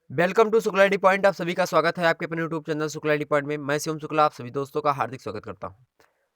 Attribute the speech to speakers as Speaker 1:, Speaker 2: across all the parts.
Speaker 1: Welcome to Shukla D point. आप सभी का स्वागत है आपके अपने YouTube channel Shukla D point में। मैं शिवम शुक्ला आप सभी दोस्तों का हार्दिक स्वागत करता हूं।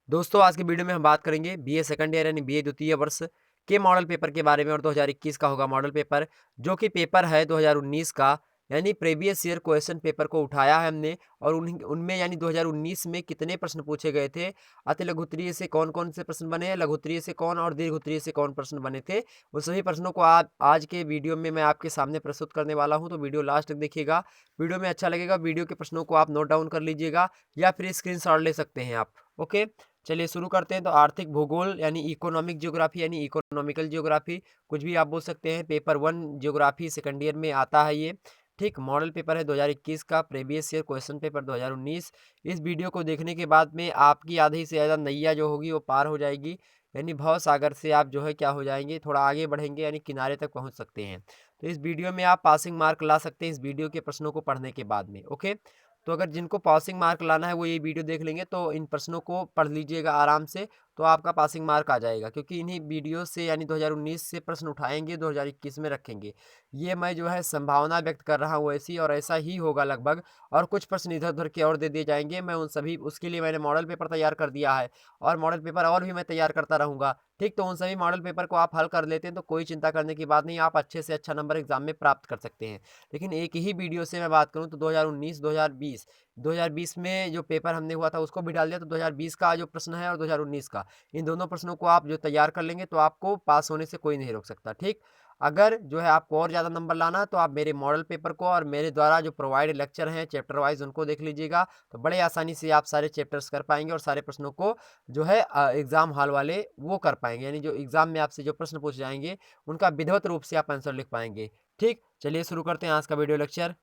Speaker 1: दोस्तों, आज की वीडियो में हम बात करेंगे बीए सेकंड ईयर यानी बीए द्वितीय वर्ष के मॉडल पेपर के बारे में। और 2021 का होगा मॉडल पेपर, जो कि पेपर है 2019 का, यानी प्रीवियस ईयर क्वेश्चन पेपर को उठाया है हमने। और उनमें यानी 2019 में कितने प्रश्न पूछे गए थे, अति लघुत्तरीय से कौन कौन से प्रश्न बने हैं, लघुत्तरीय से कौन और दीर्घोत्तरीय से कौन प्रश्न बने थे, उन सभी प्रश्नों को आज के वीडियो में मैं आपके सामने प्रस्तुत करने वाला हूं। तो वीडियो लास्ट तक देखिएगा। वीडियो में अच्छा लगेगा, वीडियो के प्रश्नों को आप नोट डाउन कर लीजिएगा या फिर स्क्रीनशॉट ले सकते हैं आप। ओके, चलिए शुरू करते हैं। तो आर्थिक भूगोल यानी इकोनॉमिक ज्योग्राफी यानी इकोनॉमिकल ज्योग्राफी, कुछ भी आप बोल सकते हैं। पेपर 1 ज्योग्राफी सेकंड ईयर में आता है ये। ठीक, मॉडल पेपर है 2021 का, प्रीवियस ईयर क्वेश्चन पेपर 2019। इस वीडियो को देखने के बाद में आपकी आधी से ज़्यादा नैया जो होगी वो पार हो जाएगी, यानी भव सागर से आप जो है क्या हो जाएंगे, थोड़ा आगे बढ़ेंगे, यानी किनारे तक पहुंच सकते हैं। तो इस वीडियो में आप पासिंग मार्क ला सकते हैं इस वीडियो के प्रश्नों को पढ़ने के बाद में। ओके, तो अगर जिनको पासिंग मार्क लाना है वो ये वीडियो देख लेंगे, तो इन प्रश्नों को पढ़ लीजिएगा आराम से, तो आपका पासिंग मार्क आ जाएगा। क्योंकि इन्हीं वीडियो से यानी 2019 से प्रश्न उठाएंगे, 2021 में रखेंगे। ये मैं जो है संभावना व्यक्त कर रहा हूँ ऐसी, और ऐसा ही होगा लगभग। और कुछ प्रश्न इधर उधर के और दे दिए जाएंगे। मैं उन सभी, उसके लिए मैंने मॉडल पेपर तैयार कर दिया है, और मॉडल पेपर और भी मैं तैयार करता रहूँगा। ठीक, तो उन सभी मॉडल पेपर को आप हल कर लेते हैं तो कोई चिंता करने की बात नहीं, आप अच्छे से अच्छा नंबर एग्जाम में प्राप्त कर सकते हैं। लेकिन एक ही वीडियो से मैं बात करूं तो 2019 में जो पेपर हमने हुआ था उसको भी डाल दिया। तो 2020 का जो प्रश्न है और 2019 का, इन दोनों प्रश्नों को आप जो तैयार कर लेंगे तो आपको पास होने से कोई नहीं रोक सकता। ठीक, अगर जो है आपको और ज़्यादा नंबर लाना तो आप मेरे मॉडल पेपर को और मेरे द्वारा जो प्रोवाइड लेक्चर हैं चैप्टर वाइज उनको देख लीजिएगा। तो बड़े आसानी से आप सारे चैप्टर्स कर पाएंगे और सारे प्रश्नों को जो है एग्जाम हॉल वाले वो कर पाएंगे, यानी जो एग्जाम में आपसे जो प्रश्न पूछे जाएंगे उनका विधिवत रूप से आप आंसर लिख पाएंगे। ठीक, चलिए शुरू करते हैं आज का वीडियो लेक्चर।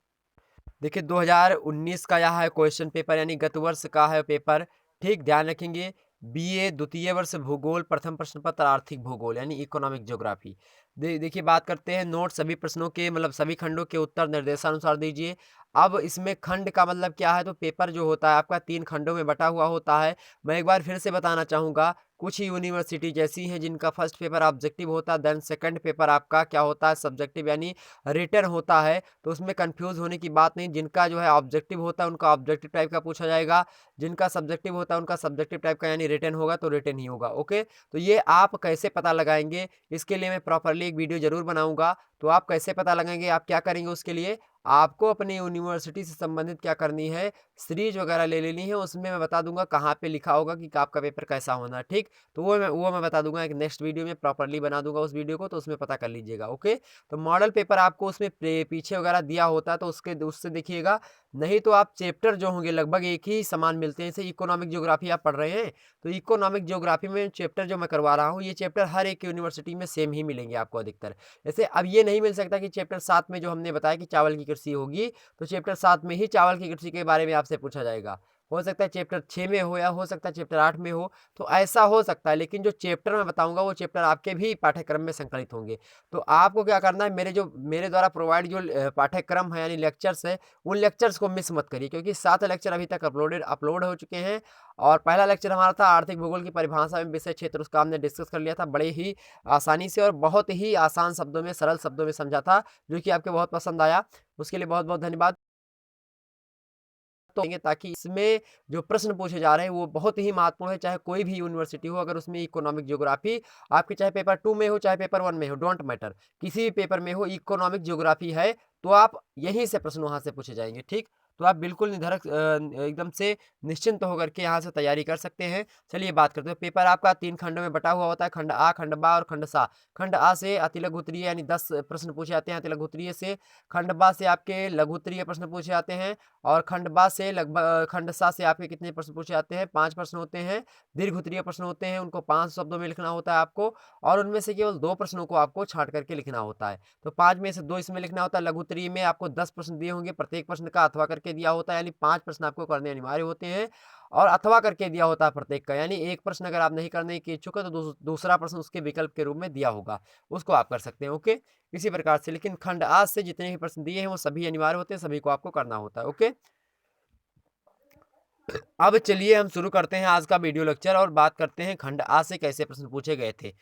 Speaker 1: देखिए 2019 का यह है क्वेश्चन पेपर, यानी गत वर्ष का है पेपर। ठीक, ध्यान रखेंगे। बीए द्वितीय वर्ष भूगोल, प्रथम प्रश्न पत्र आर्थिक भूगोल यानी इकोनॉमिक ज्योग्राफी। देखिए बात करते हैं नोट, सभी प्रश्नों के मतलब सभी खंडों के उत्तर निर्देशानुसार दीजिए। अब इसमें खंड का मतलब क्या है, तो पेपर जो होता है आपका 3 खंडों में बटा हुआ होता है। मैं एक बार फिर से बताना चाहूँगा, कुछ यूनिवर्सिटी जैसी हैं जिनका फर्स्ट पेपर ऑब्जेक्टिव होता है, देन सेकंड पेपर आपका क्या होता है, सब्जेक्टिव यानी रिटन होता है। तो उसमें कंफ्यूज होने की बात नहीं, जिनका जो है ऑब्जेक्टिव होता है उनका ऑब्जेक्टिव टाइप का पूछा जाएगा, जिनका सब्जेक्टिव होता है उनका सब्जेक्टिव टाइप का, यानी रिटन होगा तो रिटन ही होगा। ओके, तो ये आप कैसे पता लगाएंगे, इसके लिए मैं प्रॉपरली एक वीडियो जरूर बनाऊंगा। तो आप कैसे पता लगाएंगे, आप क्या करेंगे, उसके लिए आपको अपनी यूनिवर्सिटी से संबंधित क्या करनी है, सीरीज वगैरह ले लेनी है। उसमें मैं बता दूंगा कहाँ पे लिखा होगा कि आपका पेपर कैसा होना है। ठीक, तो वो मैं बता दूंगा एक नेक्स्ट वीडियो में, प्रॉपरली बना दूंगा उस वीडियो को, तो उसमें पता कर लीजिएगा। ओके, तो मॉडल पेपर आपको उसमें पीछे वगैरह दिया होता है तो उससे देखिएगा। नहीं तो आप चैप्टर जो होंगे लगभग एक ही समान मिलते हैं। जैसे इकोनॉमिक ज्योग्राफी आप पढ़ रहे हैं, तो इकोनॉमिक ज्योग्राफी में चैप्टर जो मैं करवा रहा हूँ, ये चैप्टर हर एक यूनिवर्सिटी में सेम ही मिलेंगे आपको अधिकतर। जैसे अब ये नहीं मिल सकता कि चैप्टर 7 में जो हमने बताया कि चावल की कृषि होगी, तो चैप्टर 7 में ही चावल की कृषि के बारे में आपसे पूछा जाएगा। हो सकता है चैप्टर 6 में हो, या हो सकता है चैप्टर 8 में हो, तो ऐसा हो सकता है। लेकिन जो चैप्टर मैं बताऊंगा वो चैप्टर आपके भी पाठ्यक्रम में संकलित होंगे। तो आपको क्या करना है, मेरे द्वारा प्रोवाइड जो पाठ्यक्रम है यानी लेक्चर्स है, उन लेक्चर्स को मिस मत करिए, क्योंकि 7 लेक्चर अभी तक अपलोड हो चुके हैं। और पहला लेक्चर हमारा था आर्थिक भूगोल की परिभाषा में विषय क्षेत्र, उसका हमने डिस्कस कर लिया था बड़े ही आसानी से और बहुत ही आसान शब्दों में, सरल शब्दों में समझा था, जो कि आपके बहुत पसंद आया। उसके लिए बहुत बहुत धन्यवाद। तो ताकि इसमें जो प्रश्न पूछे जा रहे हैं वो बहुत ही महत्वपूर्ण है, चाहे कोई भी यूनिवर्सिटी हो। अगर उसमें इकोनॉमिक ज्योग्राफी आपके चाहे पेपर 2 में हो चाहे पेपर 1 में हो, डोंट मैटर, किसी भी पेपर में हो, इकोनॉमिक ज्योग्राफी है तो आप यहीं से प्रश्न वहां से पूछे जाएंगे। ठीक, तो आप बिल्कुल निधड़क एकदम से निश्चिंत होकर के यहाँ से तैयारी कर सकते हैं। चलिए बात करते हैं। पेपर आपका 3 खंडों में बटा हुआ होता है, खंड आ, खंड बा और खंड सा। खंड आ से अति लघु उत्तरीय यानी 10 प्रश्न पूछे जाते हैं अति लघु उत्तरीय से। खंड बा से आपके लघु उत्तरीय प्रश्न पूछे जाते हैं। और खंड बा से लगभग खंड सा से आपके कितने प्रश्न पूछे जाते हैं, 5 प्रश्न होते हैं। दीर्घ उत्तरीय प्रश्न होते हैं, उनको 5 शब्दों में लिखना होता है आपको, और उनमें से केवल 2 प्रश्नों को आपको छांट करके लिखना होता है। तो 5 में से 2 इसमें लिखना होता है। लघु उत्तरीय में आपको 10 प्रश्न दिए होंगे, प्रत्येक प्रश्न का अथवा करके दिया होता है, यानी 5 प्रश्न आपको करने अनिवार्य होते हैं, और अथवा करके दिया होता है प्रत्येक का, यानी एक प्रश्न अगर आप नहीं करने के इच्छुक है तो दूसरा प्रश्न उसके विकल्प के रूप में दिया होगा, उसको आप कर सकते हैं। ओके, इसी प्रकार से। लेकिन खंड आज से जितने भी प्रश्न दिए हैं वो सभी अनिवार्य होते हैं, सभी को आपको करना होता है। ओके, अब चलिए हम शुरू करते हैं आज का वीडियो लेक्चर और बात करते हैं खंड आ से कैसे प्रश्न पूछे गए थे।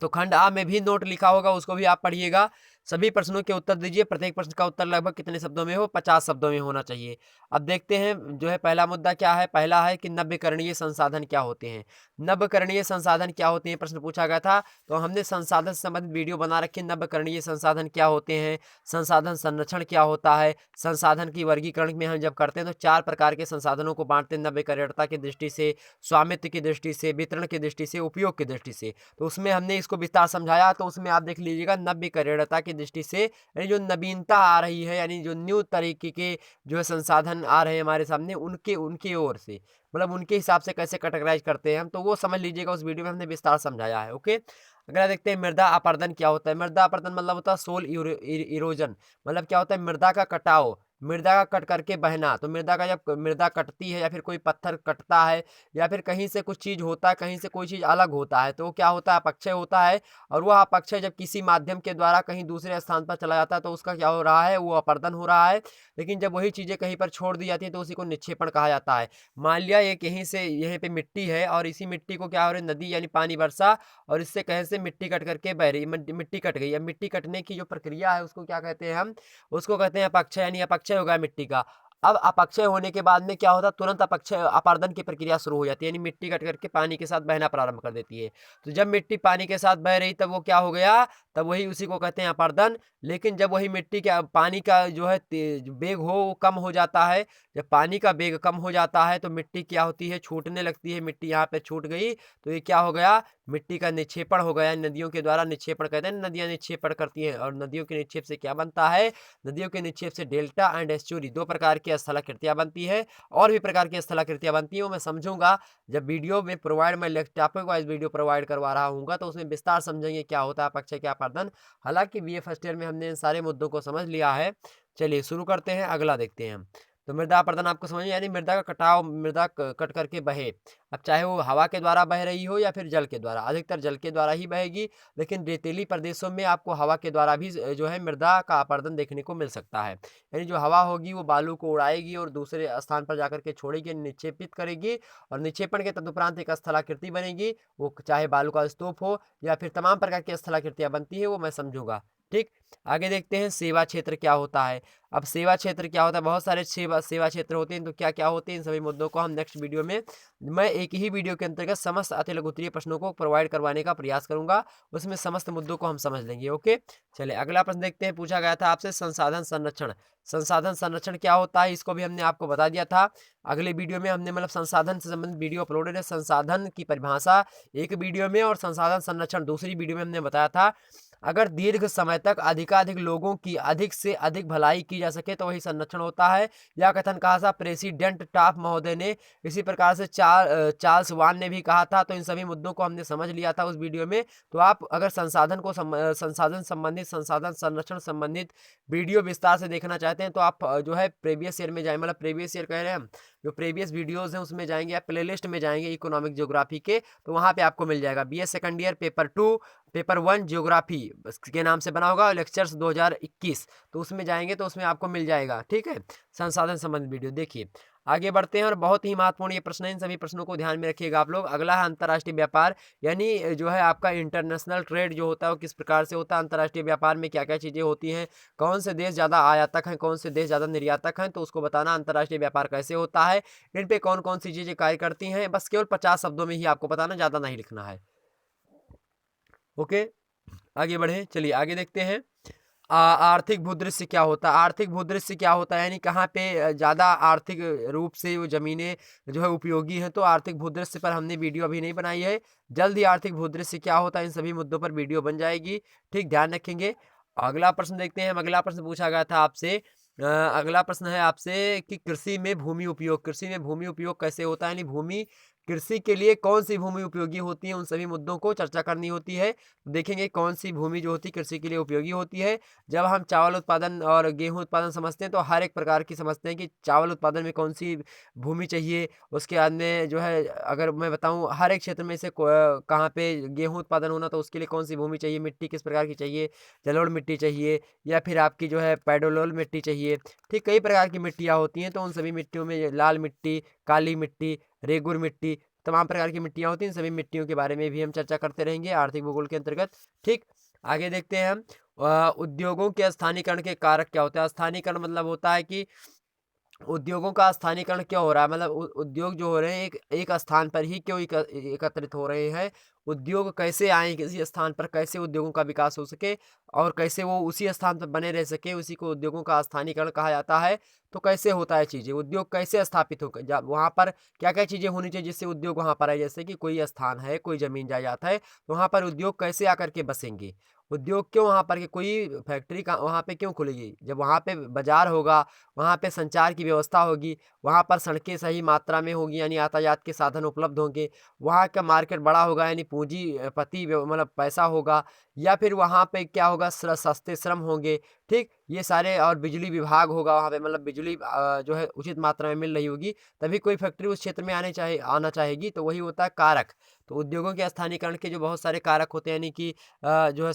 Speaker 1: तो खंड आ में भी नोट लिखा होगा, उसको भी आप पढ़िएगा। सभी प्रश्नों के उत्तर दीजिए। प्रत्येक प्रश्न का उत्तर लगभग कितने शब्दों में हो? 50 शब्दों में होना चाहिए। अब देखते हैं जो है पहला मुद्दा क्या है। पहला है कि नव्यकरणीय संसाधन क्या होते हैं। नव्यकरणीय संसाधन क्या होते हैं प्रश्न पूछा गया था, तो हमने संसाधन से संबंधित वीडियो बना रखी है। नव्यकरणीय संसाधन क्या होते हैं, संसाधन संरक्षण क्या होता है, संसाधन की वर्गीकरण में हम जब करते हैं तो 4 प्रकार के संसाधनों को बांटते हैं, नव्यकरणीयता की दृष्टि से, स्वामित्व की दृष्टि से, वितरण की दृष्टि से, उपयोग की दृष्टि से। तो उसमें हमने इसको विस्तार समझाया, तो उसमें आप देख लीजिएगा नव्यकरणीयता की दृष्टि से यानी जो नवीनता आ रही है, यानी जो न्यू तरीके के जो है संसाधन आ रहे हैं हमारे सामने, उनके उनकी ओर से, मतलब उनके हिसाब से कैसे कैटेगराइज करते हैं हम, तो वो समझ लीजिएगा। उस वीडियो में हमने विस्तार समझाया है। ओके, अगला देखते हैं मृदा अपरदन क्या होता है। मृदा अपरदन मतलब होता है सोल इरोजन, मतलब क्या होता है मृदा का कटाव, मृदा का कट करके बहना। तो मृदा का जब मृदा कटती है या फिर कोई पत्थर कटता है या फिर कहीं से कुछ चीज होता है, कहीं से कोई चीज अलग होता है, तो वो क्या होता है? अपक्षय होता है। और वह अपक्षय जब किसी माध्यम के द्वारा कहीं दूसरे स्थान पर चला जाता है तो उसका क्या हो रहा है? वो अपर्दन हो रहा है। लेकिन जब वही चीजें कहीं पर छोड़ दी जाती है तो उसी को निक्षेपण कहा जाता है। मान लिया एक यहीं से यहीं पे मिट्टी है और इसी मिट्टी को क्या हो रही है? नदी यानी पानी वर्षा, और इससे कहीं से मिट्टी कट करके बह रही, मिट्टी कट गई। अब मिट्टी कटने की जो प्रक्रिया है उसको क्या कहते हैं हम? उसको कहते हैं अपक्षय, यानी अपक्षय हो गया मिट्टी का। अब अपक्षय होने के बाद में क्या होता है? तुरंत अपक्षय अपरदन की प्रक्रिया शुरू हो जाती है, यानी मिट्टी कट करके पानी के साथ बहना प्रारंभ कर देती है। तो जब मिट्टी पानी के साथ बह रही तब वो क्या हो गया? तब वही उसी को कहते हैं अपरदन। लेकिन जब वही मिट्टी का पानी का जो है वेग हो वो कम हो जाता है, जब पानी का वेग कम हो जाता है तो मिट्टी क्या होती है? छूटने लगती है। मिट्टी यहाँ पे छूट गई तो ये क्या हो गया? मिट्टी का निक्षेपण हो गया। नदियों के द्वारा निक्षेपण कहते हैं, नदियां निक्षेपण करती हैं। और नदियों के निक्षेप से क्या बनता है? नदियों के निक्षेप से डेल्टा एंड एस्चुरी, 2 प्रकार की स्थलाकृतियां बनती है। और भी प्रकार की स्थलाकृतियां बनती है वो मैं समझूंगा जब वीडियो में प्रोवाइड, मैं टॉपिक वाइज वीडियो प्रोवाइड करवा रहा हूँ, तो उसमें विस्तार समझेंगे क्या होता है अपक्षय, क्या अपरदन। हालांकि बीए फर्स्ट ईयर में हमने इन सारे मुद्दों को समझ लिया है। चलिए शुरू करते हैं, अगला देखते हैं हम। तो मृदा अपरदन आपको समझ, यानी मृदा का कटाव, मृदा कट करके बहे। अब चाहे वो हवा के द्वारा बह रही हो या फिर जल के द्वारा, अधिकतर जल के द्वारा ही बहेगी, लेकिन रेतीली प्रदेशों में आपको हवा के द्वारा भी जो है मृदा का अपरदन देखने को मिल सकता है। यानी जो हवा होगी वो बालू को उड़ाएगी और दूसरे स्थान पर जाकर के छोड़ेगी, निक्षेपित करेगी, और निक्षेपण के तदुपरांत एक स्थलाकृति बनेगी। वो चाहे बालू का स्तूप हो या फिर तमाम प्रकार की स्थलाकृतियां बनती है, वो मैं समझूंगा। ठीक, आगे देखते हैं सेवा क्षेत्र क्या होता है। अब सेवा क्षेत्र क्या होता है? बहुत सारे सेवा सेवा क्षेत्र होते हैं, तो क्या क्या होते हैं इन सभी मुद्दों को हम नेक्स्ट वीडियो में, मैं एक ही वीडियो के अंतर्गत समस्त अति लघु उत्तरीय प्रश्नों को प्रोवाइड करवाने का प्रयास करूंगा। उसमें समस्त मुद्दों को हम समझ लेंगे। ओके, चलिए अगला प्रश्न देखते हैं। पूछा गया था आपसे संसाधन संरक्षण। संसाधन संरक्षण क्या होता है इसको भी हमने आपको बता दिया था। अगले वीडियो में हमने मतलब संसाधन से संबंधित वीडियो अपलोडेड है। संसाधन की परिभाषा एक वीडियो में और संसाधन संरक्षण दूसरी वीडियो में हमने बताया था। अगर दीर्घ समय तक अधिकाधिक लोगों की अधिक से अधिक भलाई की जा सके तो वही संरक्षण होता है। यह कथन कहा था प्रेसिडेंट टॉप महोदय ने। इसी प्रकार से चार्ल्स वान ने भी कहा था। तो इन सभी मुद्दों को हमने समझ लिया था उस वीडियो में। तो आप अगर संसाधन संबंधित, संसाधन संरक्षण संबंधित वीडियो विस्तार से देखना चाहते हैं तो आप जो है प्रीवियस ईयर में जाए, मतलब प्रीवियस ईयर कह रहे हैं हम, जो प्रीवियस वीडियोस हैं उसमें जाएंगे, आप प्लेलिस्ट में जाएंगे इकोनॉमिक ज्योग्राफी के, तो वहां पे आपको मिल जाएगा। BS second year paper 2 paper 1 geography के नाम से बना होगा, लेक्चर्स 2021, तो उसमें जाएंगे तो उसमें आपको मिल जाएगा। ठीक है, संसाधन संबंधित वीडियो देखिए। आगे बढ़ते हैं और बहुत ही महत्वपूर्ण ये प्रश्न है, इन सभी प्रश्नों को ध्यान में रखिएगा आप लोग। अगला है अंतर्राष्ट्रीय व्यापार, यानी जो है आपका इंटरनेशनल ट्रेड जो होता है वो किस प्रकार से होता है। अंतर्राष्ट्रीय व्यापार में क्या क्या चीज़ें होती हैं, कौन से देश ज़्यादा आयातक हैं, कौन से देश ज़्यादा निर्यातक हैं, तो उसको बताना अंतर्राष्ट्रीय व्यापार कैसे होता है, इन पे कौन कौन सी चीज़ें कार्य करती हैं। बस केवल 50 शब्दों में ही आपको बताना, ज़्यादा नहीं लिखना है। ओके, आगे बढ़े, चलिए आगे देखते हैं। आर्थिक भूदृश्य क्या होता है। आर्थिक भूदृश्य क्या होता है, यानी कहाँ पे ज़्यादा आर्थिक रूप से वो ज़मीनें जो है उपयोगी हैं। तो आर्थिक भूदृश्य पर हमने वीडियो अभी नहीं बनाई है, जल्द ही आर्थिक भूदृश्य क्या होता है इन सभी मुद्दों पर वीडियो बन जाएगी। ठीक, ध्यान रखेंगे। अगला प्रश्न देखते हैं। अगला प्रश्न पूछा गया था आपसे, अगला प्रश्न है आपसे कि कृषि में भूमि उपयोग, कृषि में भूमि उपयोग कैसे होता है, यानी भूमि कृषि के लिए कौन सी भूमि उपयोगी होती है, उन सभी मुद्दों को चर्चा करनी होती है। देखेंगे कौन सी भूमि जो होती है कृषि के लिए उपयोगी होती है। जब हम चावल उत्पादन और गेहूं उत्पादन समझते हैं तो हर एक प्रकार की समझते हैं कि चावल उत्पादन में कौन सी भूमि चाहिए। उसके बाद में जो है अगर मैं बताऊं हर एक क्षेत्र में से कहाँ पे गेहूं उत्पादन होना तो उसके लिए कौन सी भूमि चाहिए, मिट्टी किस प्रकार की चाहिए, जलोढ़ मिट्टी चाहिए या फिर आपकी जो है पेडोलोल मिट्टी चाहिए। ठीक, कई प्रकार की मिट्टियाँ होती हैं, तो उन सभी मिट्टियों में लाल मिट्टी, काली मिट्टी, रेगुर मिट्टी, तमाम प्रकार की मिट्टियाँ होती हैं। सभी मिट्टियों के बारे में भी हम चर्चा करते रहेंगे आर्थिक भूगोल के अंतर्गत। ठीक, आगे देखते हैं हम। उद्योगों के स्थानीयकरण के कारक क्या होते हैं? स्थानीयकरण मतलब होता है कि उद्योगों का स्थानीयकरण क्यों हो रहा है, मतलब उद्योग जो हो रहे हैं एक स्थान पर ही क्यों एकत्रित हो रहे हैं, उद्योग कैसे आए किसी स्थान पर, कैसे उद्योगों का विकास हो सके और कैसे वो उसी स्थान पर बने रह सके, उसी को उद्योगों का स्थानीयकरण कहा जाता है। तो कैसे होता है चीज़ें, उद्योग कैसे स्थापित हो, जब वहाँ पर क्या क्या चीज़ें होनी चाहिए जिससे उद्योग वहाँ पर आए, जैसे कि कोई स्थान है, कोई ज़मीन जायदाद है, तो वहाँ पर उद्योग कैसे आकर के बसेंगे, उद्योग क्यों वहाँ पर, कोई फैक्ट्री का वहाँ पे क्यों खुलेगी, जब वहाँ पे बाजार होगा, वहाँ पे संचार की व्यवस्था होगी, वहाँ पर सड़कें सही मात्रा में होगी यानी यातायात के साधन उपलब्ध होंगे, वहाँ का मार्केट बड़ा होगा यानी पूंजीपति मतलब पैसा होगा, या फिर वहाँ पे क्या होगा, सस्ते श्रम होंगे, ठीक, ये सारे, और बिजली विभाग होगा वहाँ पे, मतलब बिजली जो है उचित मात्रा में मिल रही होगी, तभी कोई फैक्ट्री उस क्षेत्र में आना चाहेगी, तो वही होता है कारक। तो उद्योगों के स्थानीयकरण के जो बहुत सारे कारक होते हैं, यानी कि जो है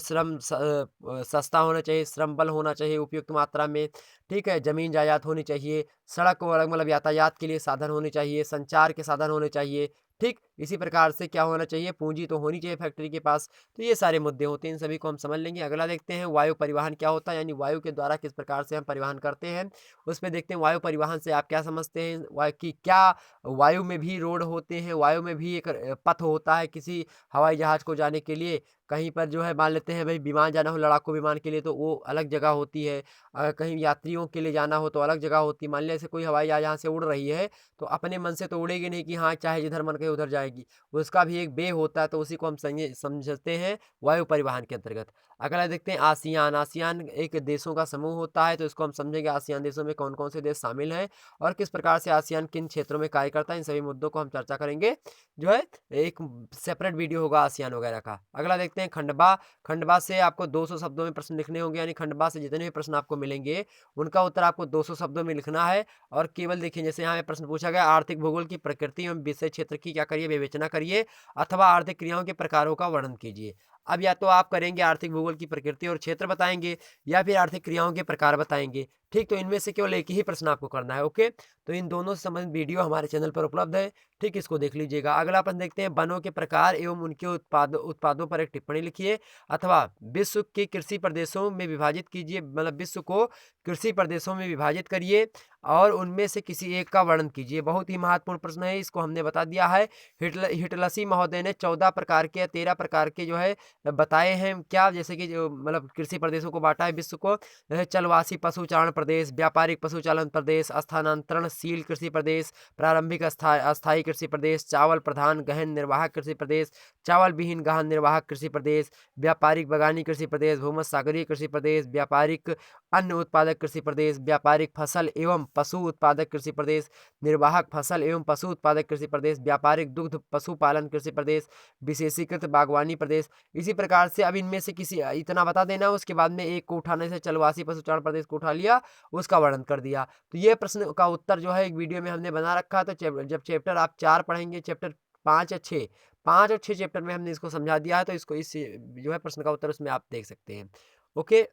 Speaker 1: सस्ता होना चाहिए, श्रम बल होना चाहिए उपयुक्त मात्रा में, ठीक है, ज़मीन जायदाद होनी चाहिए, सड़क वड़क मतलब यातायात के लिए साधन होने चाहिए, संचार के साधन होने चाहिए, ठीक, इसी प्रकार से क्या होना चाहिए, पूंजी तो होनी चाहिए फैक्ट्री के पास। तो ये सारे मुद्दे होते हैं, इन सभी को हम समझ लेंगे। अगला देखते हैं वायु परिवहन क्या होता है, यानी वायु के द्वारा किस प्रकार से हम परिवहन करते हैं, उस पर देखते हैं वायु परिवहन से आप क्या समझते हैं, वायु की क्या, वायु में भी रोड होते हैं, वायु में भी एक पथ होता है किसी हवाई जहाज को जाने के लिए, कहीं पर जो है मान लेते हैं भाई विमान जाना हो, लड़ाकू विमान के लिए तो वो अलग जगह होती है, कहीं यात्रियों के लिए जाना हो तो अलग जगह होती है। मान लिया जैसे कोई हवाई जहाज यहाँ से उड़ रही है, तो अपने मन से तो उड़ेगी नहीं कि हाँ चाहे जिधर मन करे उधर जाएगी, उसका भी एक वे होता है, तो उसी को हम समझते हैं वायु परिवहन के अंतर्गत। अगला देखते हैं आसियान। आसियान एक देशों का समूह होता है, तो इसको हम समझेंगे आसियान देशों में कौन कौन से देश शामिल हैं और किस प्रकार से आसियान किन क्षेत्रों में कार्य करता है, इन सभी मुद्दों को हम चर्चा करेंगे, जो है एक सेपरेट वीडियो होगा आसियान वगैरह का। अगला देखते हैं खंडवा। खंडवा से आपको 200 शब्दों में प्रश्न लिखने होंगे, यानी खंडवा से जितने भी प्रश्न आपको मिलेंगे उनका उत्तर आपको 200 शब्दों में लिखना है। और केवल देखिए, जैसे यहाँ पे प्रश्न पूछा गया, आर्थिक भूगोल की प्रकृति एवं विषय क्षेत्र की क्या करिए, विवेचना करिए, अथवा आर्थिक क्रियाओं के प्रकारों का वर्णन कीजिए। अब या तो आप करेंगे आर्थिक भूगोल की प्रकृति और क्षेत्र बताएंगे, या फिर आर्थिक क्रियाओं के प्रकार बताएंगे, ठीक, तो इनमें से केवल एक ही प्रश्न आपको करना है। ओके, तो इन दोनों से संबंधित वीडियो हमारे चैनल पर उपलब्ध है, ठीक, इसको देख लीजिएगा। अगला प्रश्न देखते हैं, वनों के प्रकार एवं उनके उत्पादों पर एक टिप्पणी लिखिए, अथवा विश्व के कृषि प्रदेशों में विभाजित कीजिए, मतलब विश्व को कृषि प्रदेशों में विभाजित करिए और उनमें से किसी एक का वर्णन कीजिए। बहुत ही महत्वपूर्ण प्रश्न है, इसको हमने बता दिया है। हिटलसी महोदय ने 14 प्रकार के या 13 प्रकार के जो है बताए हैं, क्या, जैसे कि जो मतलब कृषि प्रदेशों को बांटा है विश्व को, जैसे चलवासी पशुचारण प्रदेश, व्यापारिक पशुचालन प्रदेश, स्थानांतरणशील कृषि प्रदेश, प्रारंभिक अस्थायी कृषि प्रदेश, चावल प्रधान गहन निर्वाहक कृषि प्रदेश, चावल विहीन गहन निर्वाहक कृषि प्रदेश, व्यापारिक बगानी कृषि प्रदेश, भूमध्य सागरीय कृषि प्रदेश, व्यापारिक अन्न उत्पादक कृषि प्रदेश, व्यापारिक फसल एवं पशु उत्पादक कृषि प्रदेश, निर्वाहक फसल एवं पशु उत्पादक कृषि प्रदेश, व्यापारिक दुग्ध पशुपालन कृषि प्रदेश, विशेषीकृत बागवानी प्रदेश। इसी प्रकार से अब इनमें से किसी इतना बता देना, उसके बाद में एक को उठाने से चलवासी पशुचारण प्रदेश को उठा लिया, उसका वर्णन कर दिया। तो ये प्रश्न का उत्तर जो है एक वीडियो में हमने बना रखा है, तो जब चैप्टर आप 4 पढ़ेंगे, चैप्टर 5 या 6, 5 और 6 चैप्टर में हमने इसको समझा दिया है, तो इसको इस जो है प्रश्न का उत्तर उसमें आप देख सकते हैं। ओके,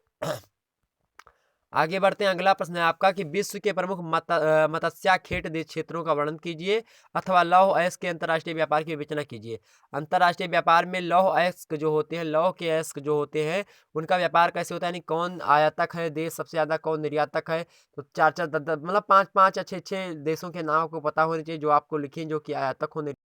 Speaker 1: आगे बढ़ते हैं। अगला प्रश्न है आपका कि विश्व के प्रमुख मत्स्याखेट देश क्षेत्रों का वर्णन कीजिए, अथवा लौह अयस्क के अंतर्राष्ट्रीय व्यापार की विवेचना कीजिए। अंतर्राष्ट्रीय व्यापार में लौह अयस्क जो होते हैं, लौह के अयस्क जो होते हैं, उनका व्यापार कैसे होता है, यानी कौन आयातक है देश सबसे ज्यादा, कौन निर्यातक है। तो 4-4 10-10 मतलब 5-5 या 6-6 देशों के नाम आपको पता होने चाहिए, जो आपको लिखे जो कि आयातक हो। निर्यात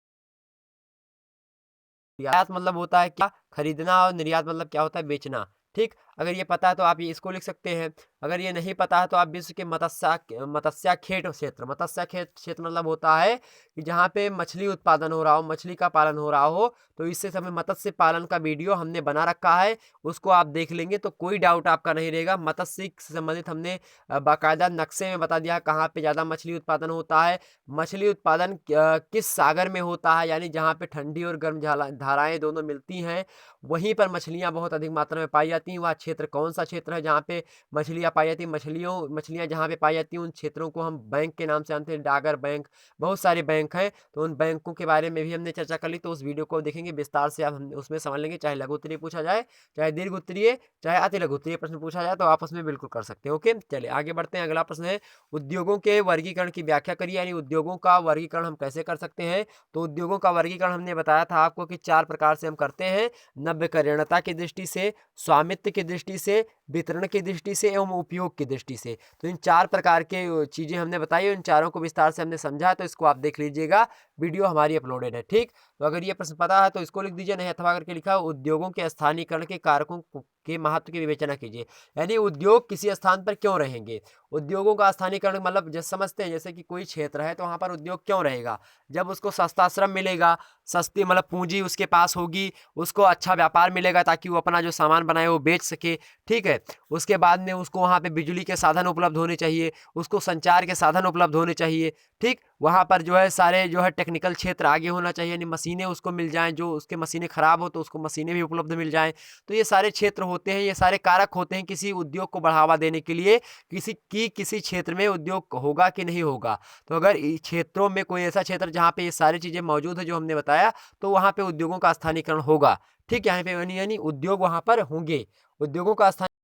Speaker 1: मतलब होता है क्या, खरीदना, और निर्यात मतलब क्या होता है, बेचना, ठीक। अगर ये पता है तो आप ये इसको लिख सकते हैं। अगर ये नहीं पता है तो आप विश्व के मत्स्याखेट क्षेत्र, मत्स्याखेट क्षेत्र मतलब होता है कि जहाँ पे मछली उत्पादन हो रहा हो, मछली का पालन हो रहा हो, तो इससे समय मत्स्य पालन का वीडियो हमने बना रखा है, उसको आप देख लेंगे तो कोई डाउट आपका नहीं रहेगा। मत्स्य से संबंधित हमने बाकायदा नक्शे में बता दिया कहाँ पे ज़्यादा मछली उत्पादन होता है, मछली उत्पादन किस सागर में होता है, यानी जहाँ पे ठंडी और गर्म धाराएं दोनों मिलती हैं, वहीं पर मछलियाँ बहुत अधिक मात्रा में पाई जाती हैं। वह क्षेत्र कौन सा क्षेत्र है जहाँ पे मछलियाँ पाई जाती हैं, मछलियाँ जहाँ पे पाई जाती हैं उन क्षेत्रों को हम बैंक के नाम से जानते हैं, डागर बैंक, बहुत सारे बैंक हैं, तो उन बैंकों के बारे में भी हमने चर्चा कर ली। तो उस वीडियो को देखेंगे विस्तार से, आप हम उसमें समझ लेंगे, चाहे लघु उत्तरीय पूछा जाए, चाहे दीर्घ उत्तरीय, चाहे अति लघु उत्तरीय प्रश्न पूछा जाए, तो आप उसमें बिल्कुल कर सकते हैं। ओके, चलिए आगे बढ़ते हैं। अगला प्रश्न है, उद्योगों के वर्गीकरण की व्याख्या करिए, यानी उद्योगों का वर्गीकरण हम कैसे कर सकते हैं। तो उद्योगों का वर्गीकरण हमने बताया था आपको कि 4 प्रकार से हम करते हैं, नव्यकरणीयता की दृष्टि से, स्वामित्व की दृष्टि दृष्टि से, वितरण की दृष्टि से एवं उपयोग की दृष्टि से। तो इन 4 प्रकार के चीज़ें हमने बताई, इन चारों को विस्तार से हमने समझा, तो इसको आप देख लीजिएगा, वीडियो हमारी अपलोडेड है। ठीक, तो अगर ये प्रश्न पता है तो इसको लिख दीजिए, नहीं अथवा करके लिखा उद्योगों के स्थानीयकरण के कारकों के महत्व की विवेचना कीजिए। यानी उद्योग किसी स्थान पर क्यों रहेंगे। उद्योगों का स्थानीयकरण मतलब जैसे समझते हैं, जैसे कि कोई क्षेत्र है तो वहाँ पर उद्योग क्यों रहेगा, जब उसको सस्ता श्रम मिलेगा, सस्ती मतलब पूंजी उसके पास होगी, उसको अच्छा व्यापार मिलेगा ताकि वो अपना जो सामान बनाए वो बेच सके। ठीक है, उसके बाद में उसको वहाँ पे बिजली के साधन उपलब्ध होने चाहिए, उसको संचार के साधन उपलब्ध होने चाहिए। ठीक, वहाँ पर जो है सारे जो है टेक्निकल क्षेत्र आगे होना चाहिए, यानी मशीनें उसको मिल जाएं, जो उसके मशीनें खराब हो तो उसको मशीनें भी उपलब्ध मिल जाएं। तो ये सारे क्षेत्र होते हैं, ये सारे कारक होते हैं किसी उद्योग को बढ़ावा देने के लिए, किसी क्षेत्र में उद्योग होगा कि नहीं होगा। तो अगर क्षेत्रों में कोई ऐसा क्षेत्र जहाँ पे ये सारी चीज़ें मौजूद है जो हमने बताया, तो वहाँ पे उद्योगों का स्थानीयकरण होगा। ठीक, यहाँ पे यानी उद्योग वहाँ पर होंगे, उद्योगों का स्थापित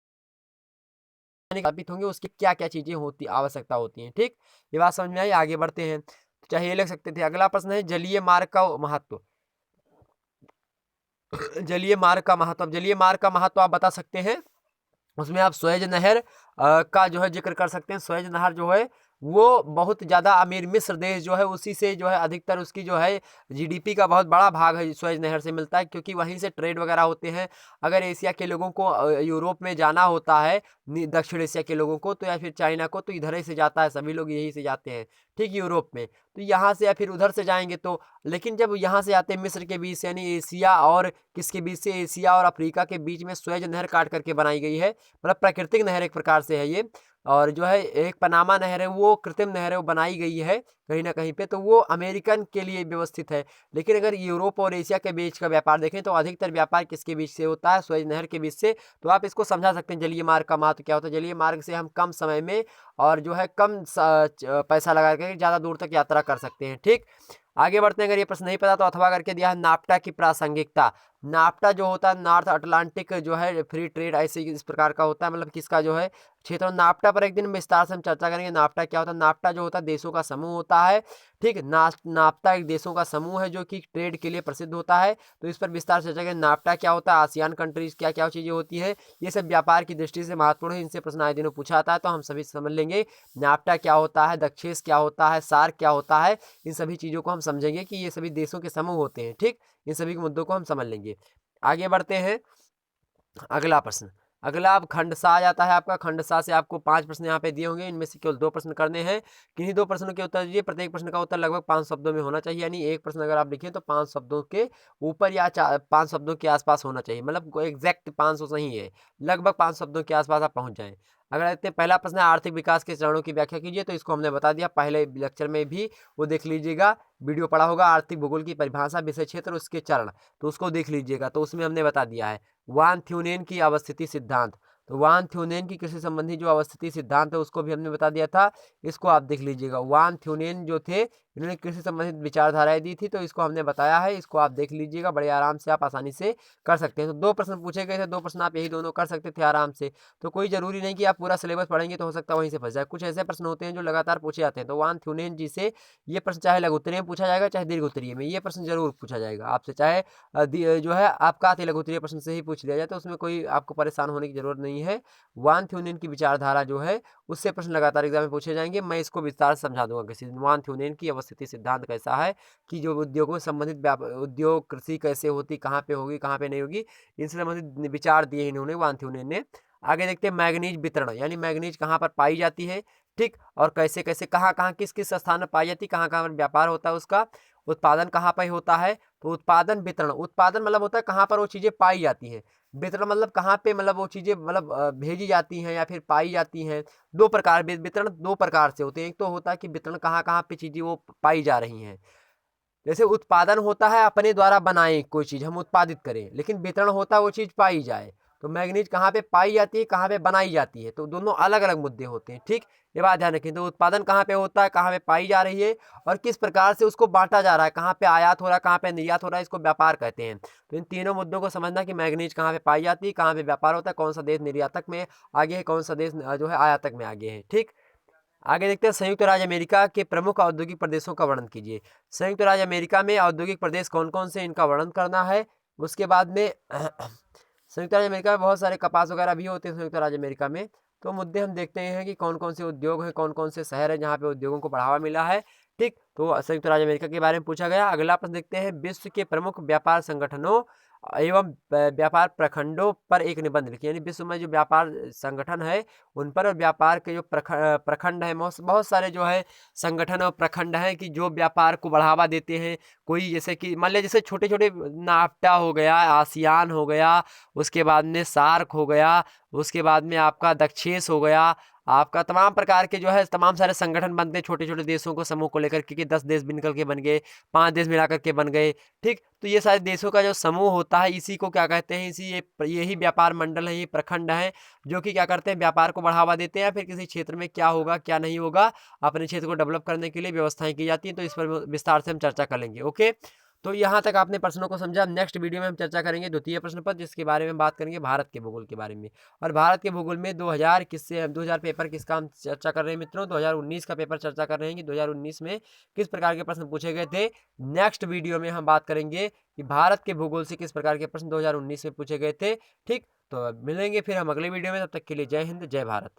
Speaker 1: होंगे, उसकी क्या क्या चीजें होती आवश्यकता होती हैं। ठीक, ये बात समझ में आई, आगे बढ़ते हैं। तो चाहे ये लिख सकते थे। अगला प्रश्न है जलीय मार्ग का महत्व। जलीय मार्ग का महत्व, जलीय मार्ग का महत्व आप बता सकते हैं। उसमें आप स्वेज नहर का जो है जिक्र कर सकते हैं। स्वेज नहर जो है वो बहुत ज़्यादा अमीर मिस्र देश जो है उसी से जो है अधिकतर उसकी जो है जीडीपी का बहुत बड़ा भाग है स्वेज नहर से मिलता है, क्योंकि वहीं से ट्रेड वगैरह होते हैं। अगर एशिया के लोगों को यूरोप में जाना होता है, दक्षिण एशिया के लोगों को तो या फिर चाइना को, तो इधर ही से जाता है, सभी लोग यही से जाते हैं। ठीक, यूरोप में तो यहाँ से या फिर उधर से जाएंगे तो, लेकिन जब यहाँ से आते हैं मिस्र के बीच से, यानी एशिया और किसके बीच से, एशिया और अफ्रीका के बीच में स्वेज नहर काट करके बनाई गई है। मतलब प्राकृतिक नहर एक प्रकार से है ये। और जो है एक पनामा नहर है वो कृत्रिम नहर है, वो बनाई गई है कहीं ना कहीं पे, तो वो अमेरिकन के लिए व्यवस्थित है। लेकिन अगर यूरोप और एशिया के बीच का व्यापार देखें तो अधिकतर व्यापार किसके बीच से होता है, स्वेज नहर के बीच से। तो आप इसको समझा सकते हैं जलीय मार्ग का महत्व क्या होता है। जलीय मार्ग से हम कम समय में और जो है कम पैसा लगा करके ज़्यादा दूर तक यात्रा कर सकते हैं। ठीक, आगे बढ़ते हैं। अगर ये प्रश्न नहीं पता तो अथवा करके दिया है नाफ्टा की प्रासंगिकता। नाफ्टा जो होता है नॉर्थ अटलांटिक जो है फ्री ट्रेड ऐसे इस प्रकार का होता है, मतलब किसका जो है क्षेत्र। नाफ्टा पर एक दिन विस्तार से हम चर्चा करेंगे। नाफ्टा क्या होता है। नाफ्टा जो होता है देशों का समूह होता है। ठीक, नाफ्टा एक देशों का समूह है जो कि ट्रेड के लिए प्रसिद्ध होता है। तो इस पर विस्तार से चर्चा करेंगे। नाफ्टा क्या होता है, आसियान कंट्रीज क्या क्या चीज़ें होती है, ये सब व्यापार की दृष्टि से महत्वपूर्ण है। इनसे प्रश्न आए दिनों पूछा आता है, तो हम सभी समझ लेंगे। नाफ्टा क्या होता है, दक्षेस क्या होता है, सार्क क्या होता है, इन सभी चीज़ों को हम समझेंगे कि ये सभी देशों के समूह होते हैं। ठीक, इन सभी के मुद्दों को हम समझ लेंगे। आगे बढ़ते हैं। अगला प्रश्न, अगला अब खंड सा आ जाता है आपका। खंड सा से आपको 5 प्रश्न यहाँ पे दिए होंगे, इनमें से केवल 2 प्रश्न करने हैं। किन्हीं 2 प्रश्नों के उत्तर दीजिए। प्रत्येक प्रश्न का उत्तर लगभग 5 शब्दों में होना चाहिए, यानी एक प्रश्न अगर आप लिखें तो 5 शब्दों के ऊपर या 5 शब्दों के आसपास होना चाहिए। मतलब एग्जैक्ट 500 सही है, लगभग 5 शब्दों के आसपास आप पहुँच जाएँ। अगर देखते हैं पहला प्रश्न है आर्थिक विकास के चरणों की व्याख्या कीजिए। तो इसको हमने बता दिया पहले लेक्चर में भी, वो देख लीजिएगा, वीडियो पढ़ा होगा। आर्थिक भूगोल की परिभाषा, विषय क्षेत्र, उसके चरण, तो उसको देख लीजिएगा। तो उसमें हमने बता दिया है वान थ्योनेन की अवस्थिति सिद्धांत। तो वान थ्योनेन की कृषि संबंधी जो अवस्थिति सिद्धांत है उसको भी हमने बता दिया था, इसको आप देख लीजिएगा। वान थ्योनेन जो थे इन्होंने कृषि संबंधित विचारधाराएं दी थी, तो इसको हमने बताया है, इसको आप देख लीजिएगा। बड़े आराम से आप आसानी से कर सकते हैं। तो 2 प्रश्न पूछे गए थे, 2 प्रश्न आप यही दोनों कर सकते थे आराम से। तो कोई जरूरी नहीं कि आप पूरा सिलेबस पढ़ेंगे तो हो सकता है वहीं से फंस जाए। कुछ ऐसे प्रश्न होते हैं जो लगातार पूछे जाते हैं। तो वान थ्योनेन जी से ये प्रश्न चाहे लघु उत्तरीय में पूछा जाएगा, चाहे दीर्घ उत्तरीय में, ये प्रश्न जरूर पूछा जाएगा आपसे। चाहे जो है आपका अति लघु उत्तरीय प्रश्न से ही पूछ लिया जाए, तो उसमें कोई आपको परेशान होने की जरूरत नहीं है। वान थ्योनेन की विचारधारा जो है उससे प्रश्न लगातार एग्जाम में पूछे जाएंगे। मैं इसको विस्तार से समझा दूंगा किसी दिन। वान थ्योनेन की अवस्थिति सिद्धांत कैसा है, कि जो उद्योगों से संबंधित उद्योग कृषि कैसे होती, कहाँ पे होगी, कहाँ पे नहीं होगी, इनसे संबंधित विचार दिए इन्होंने, वान थ्योनेन ने। आगे देखते हैं मैग्नीज वितरण, यानी मैग्नीज कहाँ पर पाई जाती है। ठीक, और कैसे कैसे, कहाँ कहाँ, किस किस स्थान पर पाई जाती है, कहाँ कहाँ पर व्यापार होता है उसका, उत्पादन कहाँ पर होता है। तो उत्पादन वितरण, उत्पादन मतलब होता है कहाँ पर वो चीज़ें पाई जाती हैं, वितरण मतलब कहाँ पे मतलब वो चीज़ें मतलब भेजी जाती हैं या फिर पाई जाती हैं। 2 प्रकार वितरण 2 प्रकार से होते हैं। एक तो होता है कि वितरण कहाँ कहाँ पे चीज़ें वो पाई जा रही हैं। जैसे उत्पादन होता है अपने द्वारा बनाए कोई चीज़ हम उत्पादित करें, लेकिन वितरण होता है वो चीज़ पाई जाए। तो मैग्नीज कहाँ पे पाई जाती है, कहाँ पे बनाई जाती है, तो दोनों अलग अलग मुद्दे होते हैं। ठीक, ये बात ध्यान रखें। तो उत्पादन कहाँ पे होता है, कहाँ पे पाई जा रही है, और किस प्रकार से उसको बांटा जा रहा है, कहाँ पे आयात हो रहा है, कहाँ पे निर्यात हो रहा है, इसको व्यापार कहते हैं। तो इन तीनों मुद्दों को समझना कि मैग्नीज कहाँ पे पाई जाती है, कहाँ पे व्यापार होता है, कौन सा देश निर्यातक में आगे है, कौन सा देश जो है आयातक में आगे है। ठीक, आगे देखते हैं संयुक्त राज्य अमेरिका के प्रमुख औद्योगिक प्रदेशों का वर्णन कीजिए। संयुक्त राज्य अमेरिका में औद्योगिक प्रदेश कौन कौन से, इनका वर्णन करना है। उसके बाद में संयुक्त राज्य अमेरिका में बहुत सारे कपास वगैरह भी होते हैं संयुक्त राज्य अमेरिका में। तो मुद्दे हम देखते हैं कि कौन कौन से उद्योग हैं, कौन कौन से शहर हैं जहाँ पे उद्योगों को बढ़ावा मिला है। ठीक, तो संयुक्त राज्य अमेरिका के बारे में पूछा गया। अगला प्रश्न देखते हैं, विश्व के प्रमुख व्यापार संगठनों एवं व्यापार प्रखंडों पर एक निबंध लिखिए। यानी विश्व में जो व्यापार संगठन है उन पर, और व्यापार के जो प्रखंड है, बहुत सारे जो है संगठन और प्रखंड हैं कि जो व्यापार को बढ़ावा देते हैं। कोई जैसे कि मान लिया, जैसे छोटे छोटे नाफ्टा हो गया, आसियान हो गया, उसके बाद में सार्क हो गया, उसके बाद में आपका दक्षेस हो गया, आपका तमाम प्रकार के जो है तमाम सारे संगठन बनते हैं छोटे छोटे देशों को समूह को लेकर के, 10 देश भी निकल के बन गए, 5 देश मिलाकर के बन गए। ठीक, तो ये सारे देशों का जो समूह होता है इसी को क्या कहते हैं, इसी यही व्यापार मंडल है, ये प्रखंड है, जो कि क्या करते हैं, व्यापार को बढ़ावा देते हैं। फिर किसी क्षेत्र में क्या होगा क्या नहीं होगा, अपने क्षेत्र को डेवलप करने के लिए व्यवस्थाएं की जाती हैं। तो इस पर विस्तार से हम चर्चा कर लेंगे। ओके, तो यहाँ तक आपने प्रश्नों को समझा। नेक्स्ट वीडियो में हम चर्चा करेंगे द्वितीय प्रश्न पर, जिसके बारे में बात करेंगे भारत के भूगोल के बारे में। और भारत के भूगोल में 2000 पेपर किसका हम चर्चा कर रहे हैं मित्रों, 2019 का पेपर चर्चा कर रहे हैं कि 2019 में किस प्रकार के प्रश्न पूछे गए थे। नेक्स्ट वीडियो में हम बात करेंगे कि भारत के भूगोल से किस प्रकार के प्रश्न 2019 में पूछे गए थे। ठीक, तो मिलेंगे फिर हम अगले वीडियो में, तब तक के लिए जय हिंद, जय भारत।